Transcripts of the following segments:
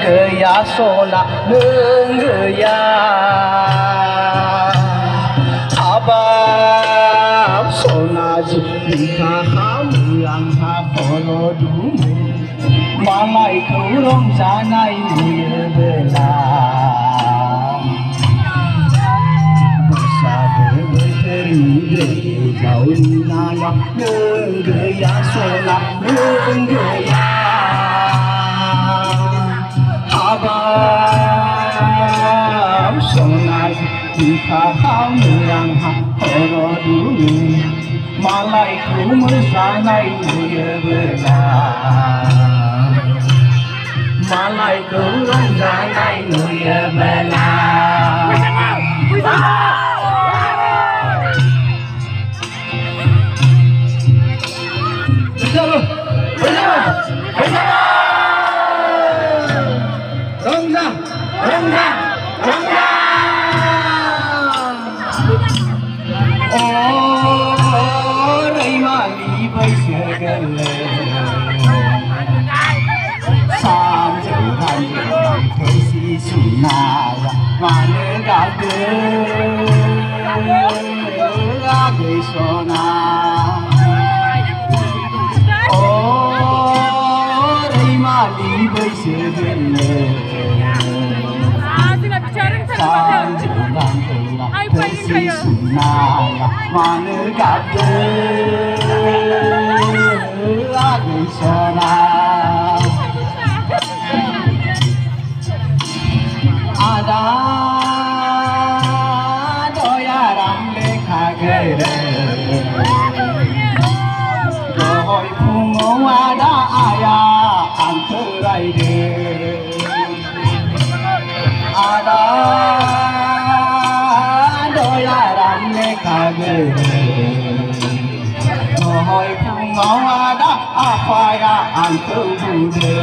gaya sona neng gaya abang sona jika kamu yang hakolo dulu malai kurang janai belah bersama berteri jauh naya neng gaya sona neng gaya abang sona jika kamu yang hakolo dulu malai kurang janai belah malai kurang janai belah ada doya ramle kagere dohoi pungo ada aya angkerai de ada doya ramle kagere dohoi pungo ada apa ya angkebude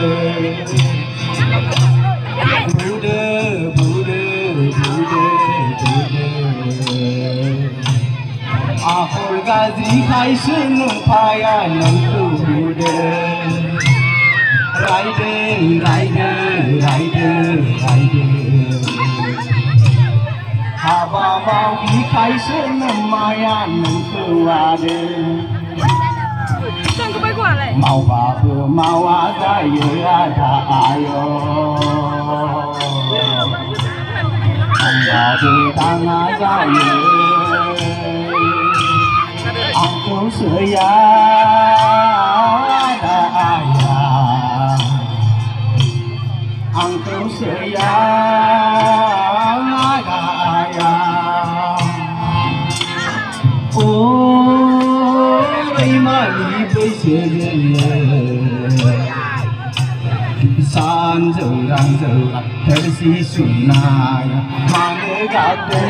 ahol gazi khai sun phaya nantu bude raide haba mau gi khai sun maya nantu ade mau ba mau ada yo ada ayo ada tanah jaya aku sayang ada ayah aku sayang ada ayah oh mali bersegala san jauh tersi sunaya mana kata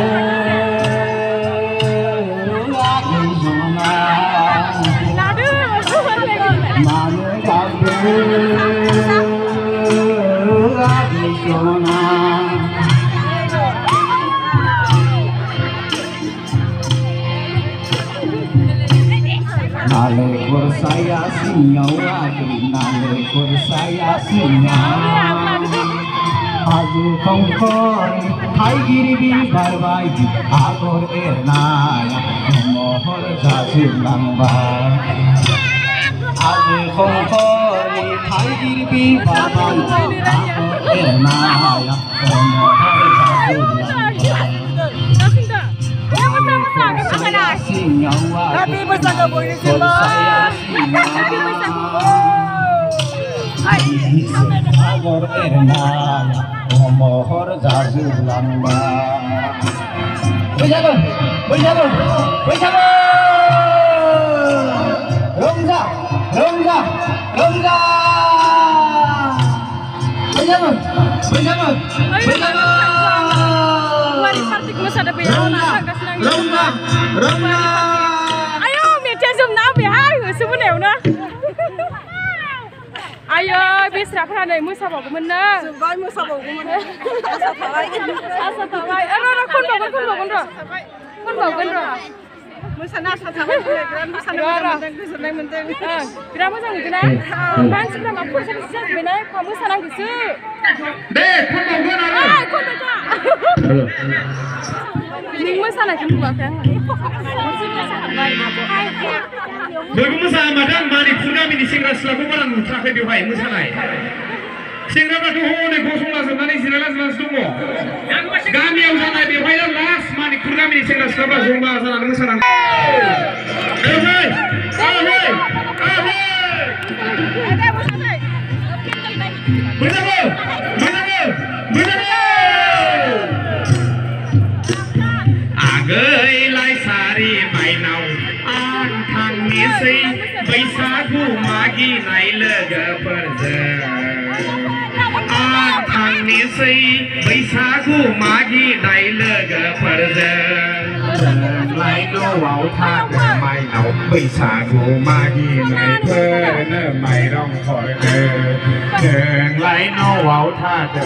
nalekor saya sinyawa nalekor saya sinyawa azu kongkor hai giribi barbai agor ernaya mohor jazir langba azu kongkor hai giribi barbai agor ernaya mohor jazir langba tapi bersama boleh semua tapi bersama agor ernaya mohor jazir langba bersama Rongga bersama Mari partik masa ada Rongga ayo meja zoom na be hai sebeneu na ayo besrafra नै मोसाबावगौमोन ना जोबबाय मोसाबावगौमोन आसा थाबाय र' खनबावगोन र' मोसाना साथाबाय मोसानो गोजोननाय मोनदों बिराद मोजां नुदोंना मानसिफ्रा मा फरायसालि जाजोब्बायना मोसानांगौसो दे खनबावगोन आरो नों मोसानायखौ नुवाखै बयबो मोसाया मादों मानिपुर गामिनि सेंग्रा सिख्लाखौ बारा नुथाराखै बेवहाय मोसानाय सेंग्राफ्राथ' हनै गसंला जोबनानै जिरायला जोबनासो दङ गामियाव जानाय बेवहायनो लास्ट मानिपुर गामिनि सेंग्रा सिख्लाफ्रा जमा जानानै मोसानांगौ आगैलाय सारि माइनाव आं थांनोसै बैसागु मागिनाय लोगोफोरजों आं थांनोसै बैसागु मागिनाय लोगोफोरजों जोंलाय न'आव थाङो माइनाव बैसागु मागिनायफोरनो माइरं हरनो जोंलाय न'आव थाङो